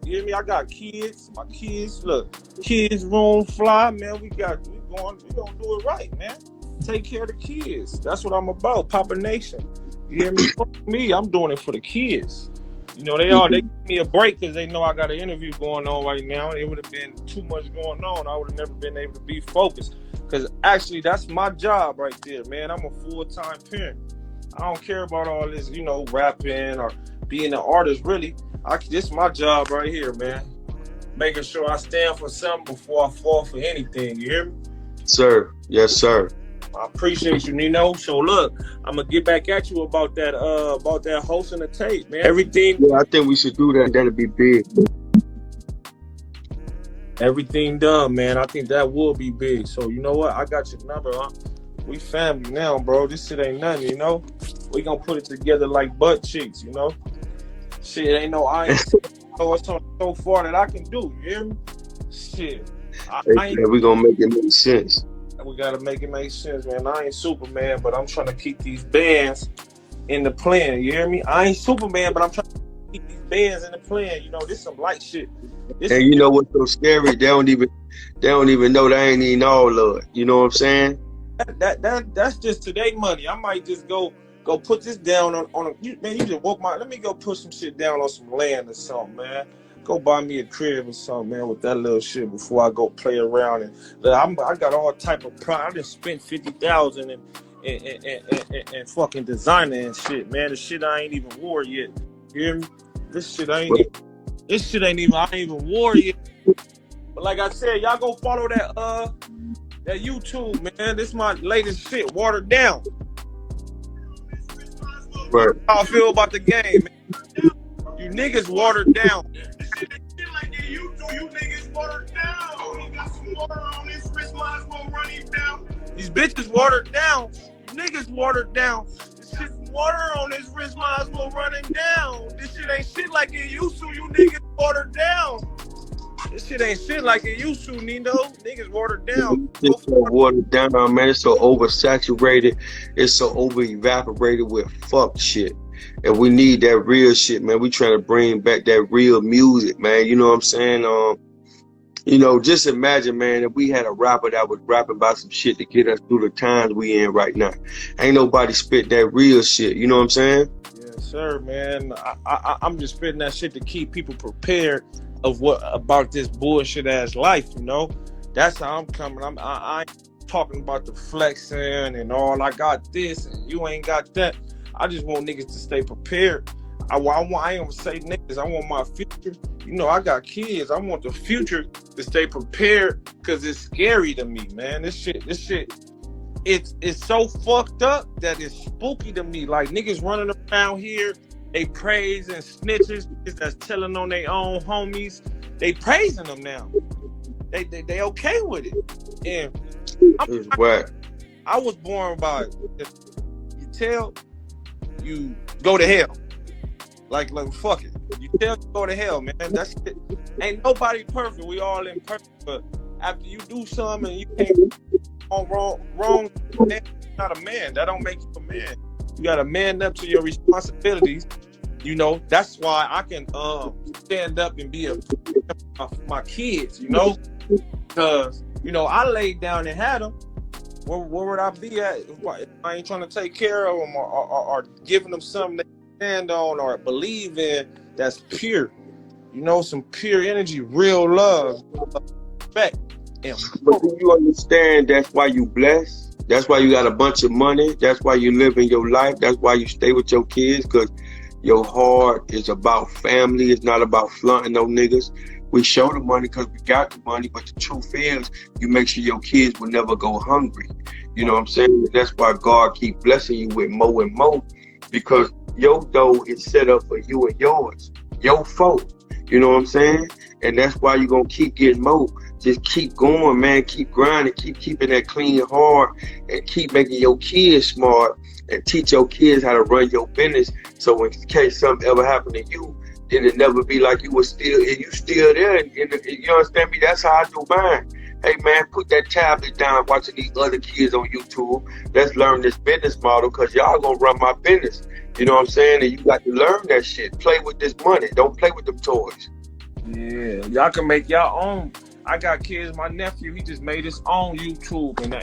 You hear me? I got kids. My kids, look, kids room fly, man. We gonna do it right, man. Take care of the kids. That's what I'm about. Papa Nation. You hear me? Fuck me, I'm doing it for the kids. You know, they give me a break because they know I got an interview going on right now. It would have been too much going on. I would have never been able to be focused. Because actually, that's my job right there, man. I'm a full-time parent. I don't care about all this, you know, rapping or being an artist, really. This is my job right here, man. Making sure I stand for something before I fall for anything. You hear me? Sir. Yes, sir. I appreciate you, Nino. So look, I'm gonna get back at you about that hosting the tape, man. Everything. Yeah, I think we should do that. That'll be big. Everything done, man. I think that will be big. So you know what? I got your number, huh? We family now, bro. This shit ain't nothing, you know. We gonna put it together like butt cheeks, you know. Shit ain't no I ain't know it's so far that I can do. You hear me? Shit. We gonna make it make sense. We gotta make it make sense, man. I ain't Superman, but I'm trying to keep these bands in the plan. You hear me? I ain't Superman, but I'm trying to keep these bands in the plan. You know, this some light shit. And you know what's so scary? They don't even know they ain't even all of it. You know what I'm saying? That's just today money. I might just go put this down on a man. You just woke my. Let me go put some shit down on some land or something, man. Go buy me a crib or something, man, with that little shit before I go play around. And I got all type of pride. I just spent $50,000 and fucking designer and shit, man. The shit I ain't even wore yet. You hear me? This shit I ain't even wore yet. But like I said, y'all go follow that YouTube, man. This is my latest shit, watered down. Right. How I feel about the game, man. You niggas watered down. Like you niggas watered down. He got some water on his wrist, might as well run him down. These bitches watered down. You niggas watered down. This shit water on his wrist, might as well run him down. This shit ain't shit like it used to. You niggas watered down. This shit ain't shit like it used to, Nino. Niggas watered down. It's so watered down, man. It's so oversaturated. It's so over evaporated with fuck shit. And we need that real shit, man. We trying to bring back that real music, man. You know what I'm saying? You know, just imagine, man, if we had a rapper that was rapping about some shit to get us through the times we in right now. Ain't nobody spit that real shit. You know what I'm saying? Yes, sir, man. I'm just spitting that shit to keep people prepared about this bullshit ass life, you know. That's how I'm coming. I ain't talking about the flexing and all. I got this and you ain't got that. I just want niggas to stay prepared. I ain't gonna say niggas. I want my future. You know, I got kids. I want the future to stay prepared because it's scary to me, man. This shit, it's so fucked up that it's spooky to me. Like niggas running around here, they praising snitches that's telling on their own homies. They praising them now. They okay with it. And I was born by you tell. You go to hell. Like fuck it. You tell you go to hell, man. That's it. Ain't nobody perfect. We all imperfect. But after you do something and you can't wrong, man, you're not a man. That don't make you a man. You gotta man up to your responsibilities. You know, that's why I can stand up and be my kids, you know? Because, you know, I laid down and had them. Where would I be at if I ain't trying to take care of them or giving them something they stand on or believe in that's pure? You know, some pure energy, real love, respect. But do you understand that's why you blessed? That's why you got a bunch of money. That's why you live in your life. That's why you stay with your kids, because your heart is about family. It's not about flaunting no niggas. We show the money because we got the money, but the truth is, you make sure your kids will never go hungry. You know what I'm saying? That's why God keep blessing you with more and more, because your dough is set up for you and yours, your folk. You know what I'm saying? And that's why you're going to keep getting more. Just keep going, man. Keep grinding. Keep keeping that clean heart and keep making your kids smart and teach your kids how to run your business. So in case something ever happened to you, then it never be like you still there. And you understand me? That's how I do mine. Hey man, put that tablet down watching these other kids on YouTube. Let's learn this business model because y'all gonna run my business. You know what I'm saying? And you got to learn that shit. Play with this money. Don't play with them toys. Yeah, y'all can make y'all own. I got kids. My nephew, he just made his own YouTube, and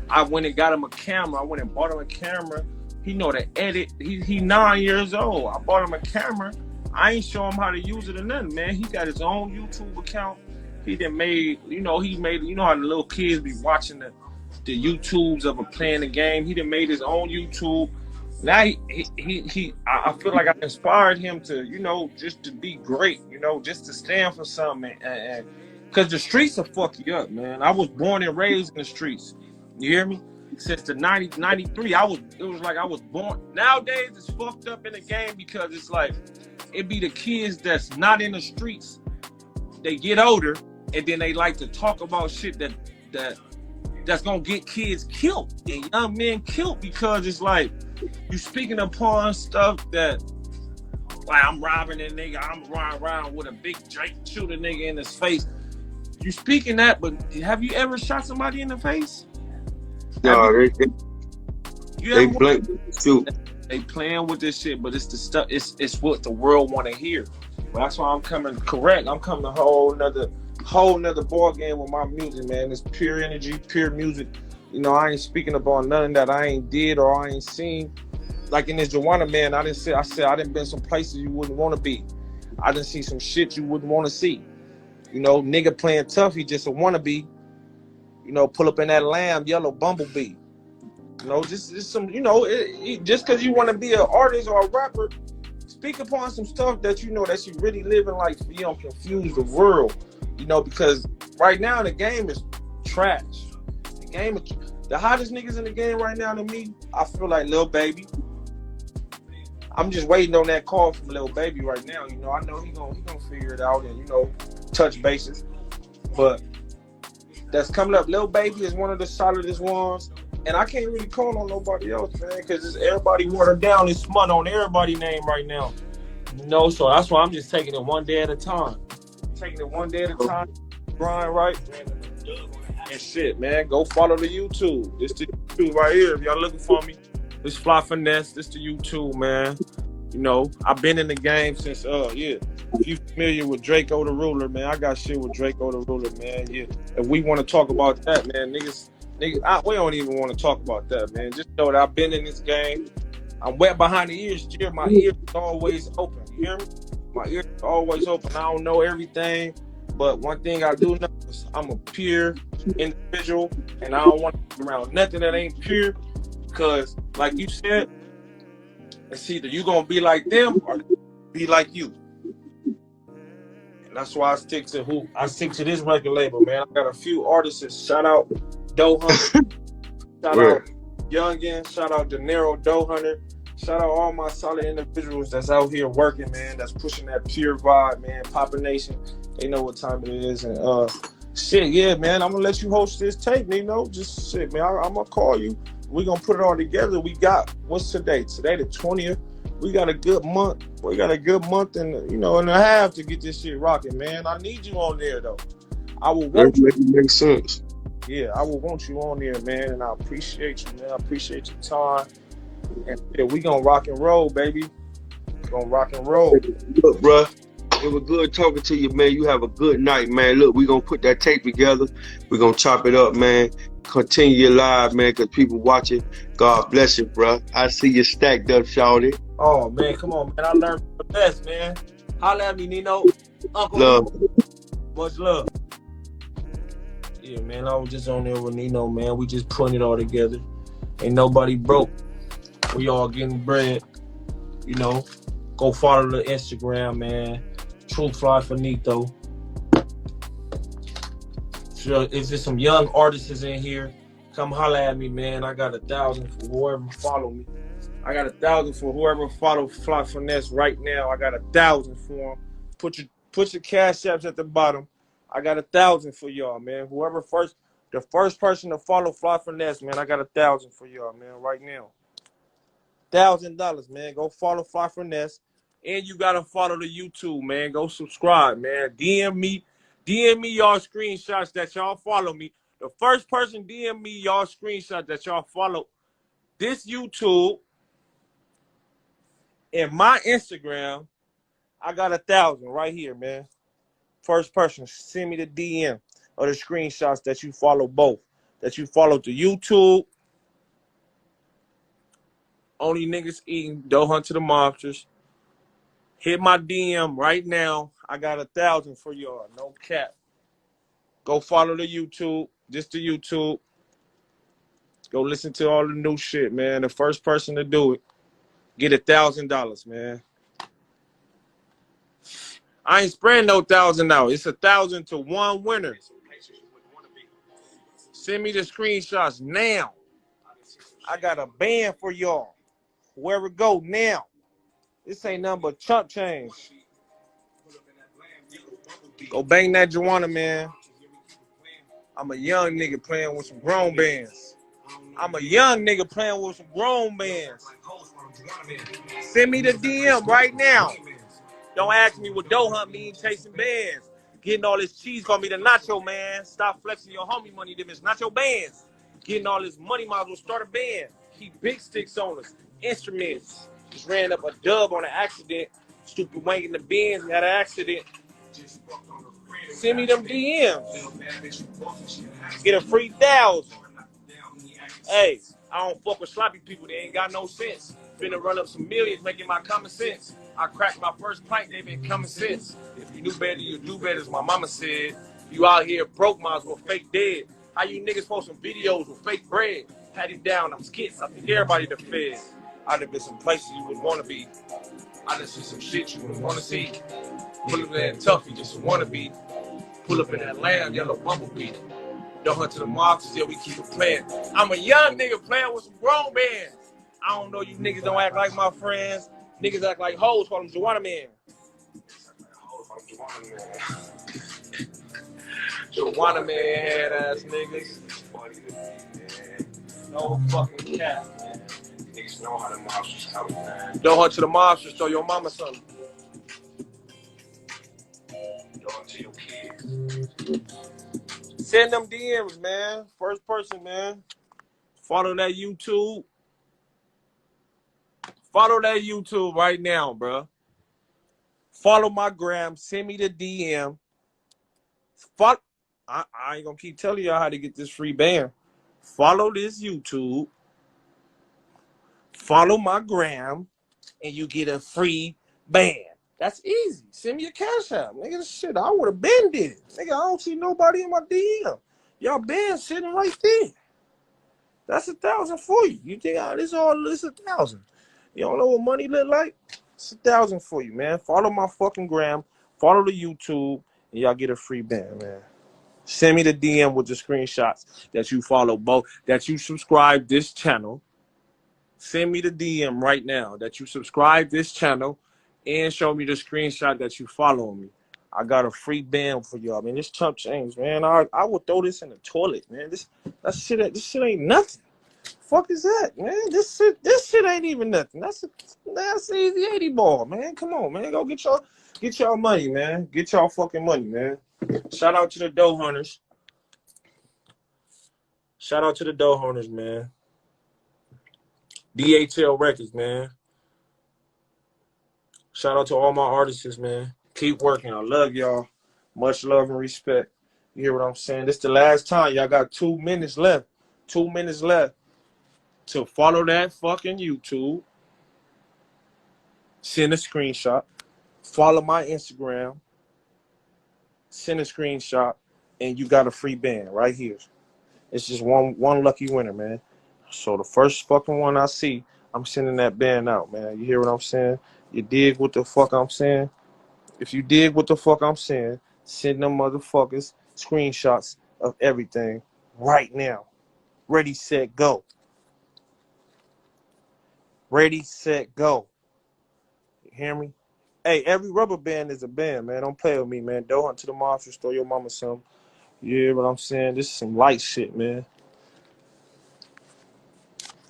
I went and got him a camera. I went and bought him a camera. He know to edit. He 9 years old. I bought him a camera. I ain't show him how to use it or nothing, man. He got his own YouTube account. He done made, you know, you know how the little kids be watching the YouTubes of him playing the game. He done made his own YouTube. Now I feel like I inspired him to, you know, just to be great, you know, just to stand for something, and because the streets will fuck you up, man. I was born and raised in the streets. You hear me? Since the 93, it was like I was born. Nowadays it's fucked up in the game because it's like it be the kids that's not in the streets. They get older and then they like to talk about shit that's gonna get kids killed and young men killed, because it's like you speaking upon stuff that, like, I'm robbing a nigga, I'm riding around with a big Drake, shoot a nigga in his face. You speaking that, but have you ever shot somebody in the face? No, they blank shoot. They playing with this shit, but it's the stuff. It's what the world want to hear. Well, that's why I'm coming correct. I'm coming a whole nother ball game with my music, man. It's pure energy, pure music. You know, I ain't speaking about nothing that I ain't did or I ain't seen. Like in this Joanna, man, I said I didn't been some places you wouldn't want to be. I didn't see some shit you wouldn't want to see. You know, nigga playing tough, he just a wannabe. You know, pull up in that lamb, yellow bumblebee. You know, just some, you know, just because you want to be an artist or a rapper, speak upon some stuff that you know that you really living like, so you don't confuse the world. You know, because right now the game is trash. The hottest niggas in the game right now to me, I feel like Lil Baby. I'm just waiting on that call from Lil Baby right now. You know, I know he gonna figure it out and, you know, touch bases. But that's coming up. Lil Baby is one of the solidest ones. And I can't really call on nobody else, man, because everybody watered down. It's smut on everybody's name right now. You know, so that's why I'm just taking it one day at a time. Grind right. And shit, man. Go follow the YouTube. This the YouTube right here. If y'all looking for me, this Fly Finesse. This the YouTube, man. You know, I've been in the game since, yeah. If you familiar with Draco the Ruler, man, I got shit with Draco the Ruler, man. Yeah. If we want to talk about that, man, niggas, we don't even want to talk about that, man. Just know that I've been in this game. I'm wet behind the ears. My ears are always open. You hear me? My ears are always open. I don't know everything, but one thing I do know is I'm a pure individual, and I don't want to be around nothing that ain't pure. Because, like you said, it's either you gonna be like them or be like you. And that's why I stick to this record label, man. I got a few artists. Shout out Doe Hunter. Shout out Youngin. Shout out De Niro Doe Hunter. Shout out all my solid individuals that's out here working, man. That's pushing that pure vibe, man. Poppa Nation. They know what time it is. And shit, yeah, man. I'm gonna let you host this tape, Nino. Just shit, man. I'm gonna call you. We're gonna put it all together. We got, what's today? Today the 20th. We got a good month. We got a good month and, you know, and a half to get this shit rocking, man. I need you on there though. I will want you. That makes sense. Yeah, I will want you on there, man, and I appreciate you, man. I appreciate your time. And yeah, we gonna rock and roll, baby. We gonna rock and roll. Look, bruh, it was good talking to you, man. You have a good night, man. Look, we gonna put that tape together. We gonna chop it up, man. Continue your live, man, because people watching. God bless you, bruh. I see you stacked up, shawty. Oh, man, come on, man. I learned the best, man. Holla at me, Nino. Uncle. Love. Much love. Yeah, man, I was just on there with Nino, man. We just putting it all together. Ain't nobody broke. We all getting bread. You know, go follow the Instagram, man. True Fly Finito. Sure, is there some young artists in here? Come holla at me, man. I got 1,000 for whoever follow me. I got 1,000 for whoever follow Fly Finesse right now. I got 1,000 for them. Put your cash apps at the bottom. I got 1,000 for y'all, man. The first person to follow Fly Finesse, man. I got 1,000 for y'all, man. Right now, $1,000, man. Go follow Fly Finesse, and you gotta follow the YouTube, man. Go subscribe, man. DM me y'all screenshots that y'all follow me. The first person DM me y'all screenshot that y'all follow this YouTube and my Instagram. I got 1,000 right here, man. First person, send me the DM or the screenshots that you follow both. That you follow the YouTube. Only niggas eating Doe Hunt to the Mobsters. Hit my DM right now. I got 1,000 for y'all. No cap. Go follow the YouTube. Just the YouTube. Go listen to all the new shit, man. The first person to do it, get $1,000, man. I ain't spreading no 1,000 out. It's 1,000 to one winner. Send me the screenshots now. I got a band for y'all. Whoever go now. This ain't nothing but chump change. Go bang that Joanna, man. I'm a young nigga playing with some grown bands. I'm a young nigga playing with some grown bands. Send me the DM right now. Don't ask me what dough hunt mean chasing bands. Getting all this cheese call me the nacho man. Stop flexing your homie money, them is nacho bands. Getting all this money, might as well start a band. Keep big sticks on us. Instruments. Just ran up a dub on an accident. Stupid wank in the bins, had an accident. Send me them DMs. Get a free 1,000. Hey, I don't fuck with sloppy people. They ain't got no sense. Finna run up some millions, making my common sense. I cracked my first pint, they been coming since. If you knew better, you do better, as my mama said. You out here broke, might as well fake dead. How you niggas post some videos with fake bread? Pat it down, I'm skits. I think everybody the fed. I done been some places you would want to be. I done seen some shit you would want to see. Pull up in that Tuffy, just wanna be. Pull up in that lamb, yellow bumblebee. Don't hunt to the mobsters, yeah, we keep it playing. I'm a young nigga playing with some grown bands. I don't know, you niggas don't act like my friends. Niggas act like hoes, call them Joanna man. Joanna man head ass niggas. No fucking cap, man. Niggas know how the mobsters come, man. Don't hunt to the mobsters, throw your mama something. Don't to your kids. Send them DMs, man. First person, man. Follow that YouTube. Follow that YouTube right now, bro. Follow my gram. Send me the DM. I ain't gonna keep telling y'all how to get this free band. Follow this YouTube. Follow my gram, and you get a free band. That's easy. Send me a cash app. Nigga, shit, I would have been dead. Nigga, I don't see nobody in my DM. Y'all band sitting right there. That's 1,000 for you. You think this 1,000? You don't know what money look like? It's 1,000 for you, man. Follow my fucking gram. Follow the YouTube, and y'all get a free band, man. Send me the DM with the screenshots that you follow both, that you subscribe this channel. Send me the DM right now that you subscribe this channel and show me the screenshot that you follow me. I got a free band for y'all, man. This chump change, man. I would throw this in the toilet, man. This shit ain't nothing. Fuck is that, man? This shit ain't even nothing. That's easy 80 ball, man. Come on, man. Go get y'all money, man. Get y'all fucking money, man. Shout out to the dough hunters. Shout out to the dough hunters, man. DHL Records, man. Shout out to all my artists, man. Keep working. I love y'all. Much love and respect. You hear what I'm saying? This the last time. Y'all got 2 minutes left. 2 minutes left to follow that fucking YouTube. Send a screenshot. Follow my Instagram. Send a screenshot. And you got a free band right here. It's just one lucky winner, man. So the first fucking one I see, I'm sending that band out, man. You hear what I'm saying? You dig what the fuck I'm saying? If you dig what the fuck I'm saying, send them motherfuckers screenshots of everything right now. Ready, set, go. Ready, set, go. You hear me? Hey, every rubber band is a band, man. Don't play with me, man. Don't hunt to the monsters, throw your mama some. You hear what I'm saying? This is some light shit, man.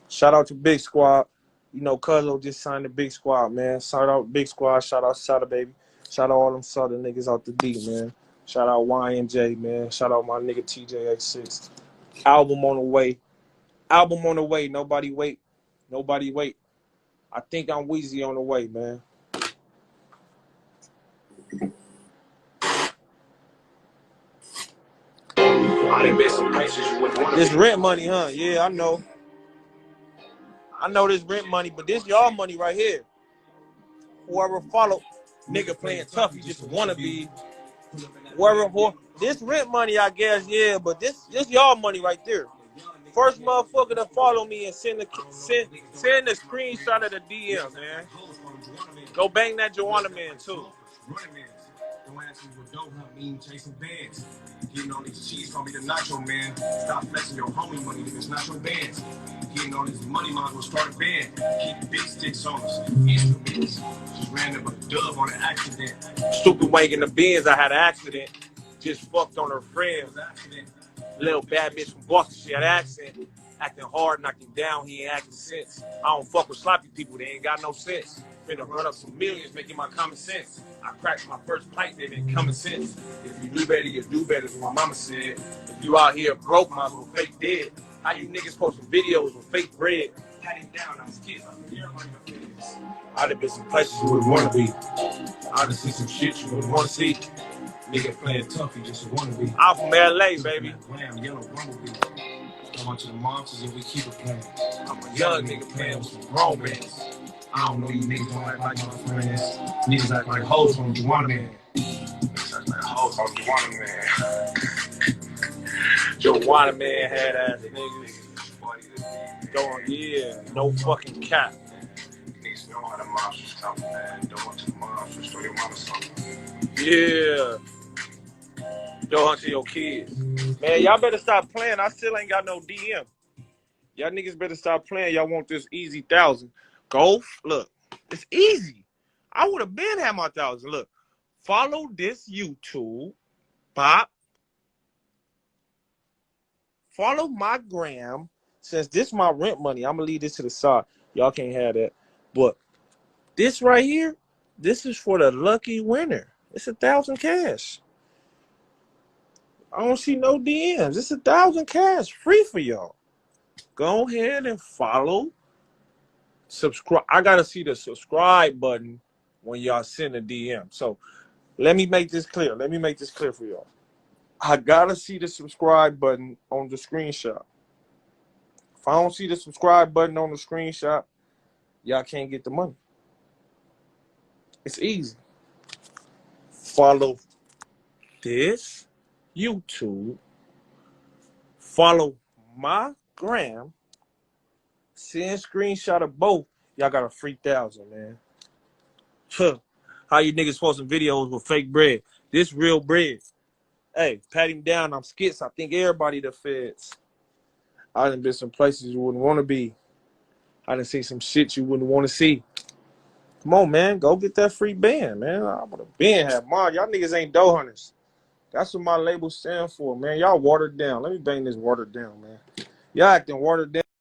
Shout out to Big Squad. You know, Cuzzo just signed the Big Squad, man. Shout out Big Squad. Shout out Sada Baby. Shout out all them Southern niggas out the D, man. Shout out YNJ, man. Shout out my nigga TJX6. Album on the way. Album on the way. Nobody wait. Nobody wait. I think I'm Weezy on the way, man. This rent money, huh? Yeah, I know. I know this rent money, but this y'all money right here. Whoever follow Nigga playing tough, he just wanna be. Worrying for this rent money, I guess, yeah, but this y'all money right there. First motherfucker to follow me and send the screenshot of the DM, man. Go bang that Joanna man too. Getting on these cheese, call me the nacho man. Stop flexing your homie money, niggas, not your bands. Getting on this money, might as well start a band. Keep big sticks on us, instruments. Just ran up a dub on an accident. Stupid wank in the Benz, I had an accident. Just fucked on her friend. Little bad bitch from Boston, she had an accent. Acting hard, knocked him down, he ain't acting sense. I don't fuck with sloppy people, they ain't got no sense. Finna run up some millions, making my common sense. I cracked my first pipe, they been coming since. If you knew better, you do better, as my mama said. If you out here broke, might as well fake dead. How you niggas posting videos with fake bread? Pat him down, I was kidding, I'd have been some places you wouldn't wanna be. I'd have seen some shit you wouldn't wanna see. Nigga playing tough, he just wanna be. I'm from LA, baby. Lamb, yellow bumblebee. I want to the monsters and we keep it playing. I'm a young nigga playing with some grown men. I don't know you niggas don't act like my friends. Niggas act like hoes on Juana man. Niggas act like hoes on Juana man. Joanna man had ass niggas. Going, yeah, no fucking cap. Niggas know how the monsters come, man. Don't want to the monsters, show your mama something. Yeah. Go hunt your kids. Man, y'all better stop playing. I still ain't got no DM. Y'all niggas better stop playing. Y'all want this easy 1,000. Golf, look, it's easy. I would have been had my 1,000. Look, follow this YouTube. Pop. Follow my gram. Since this my rent money, I'm going to leave this to the side. Y'all can't have that. But this right here, this is for the lucky winner. It's 1,000 cash. I don't see no DMs. It's 1,000 cash, free for y'all. Go ahead and follow. Subscribe. I gotta see the subscribe button when y'all send a DM. So let me make this clear. Let me make this clear for y'all. I gotta see the subscribe button on the screenshot. If I don't see the subscribe button on the screenshot, y'all can't get the money. It's easy. Follow this YouTube, follow my gram, send screenshot of both. Y'all got a free 1,000, man. Huh. How you niggas posting videos with fake bread? This real bread. Hey, pat him down. I'm 6ix9ine. I think everybody the feds. I done been some places you wouldn't want to be. I done seen some shit you wouldn't want to see. Come on, man. Go get that free band, man. I would have been had mine. Y'all niggas ain't dough hunters. That's what my label stand for, man. Y'all watered down. Let me bang this watered down, man. Y'all acting watered down.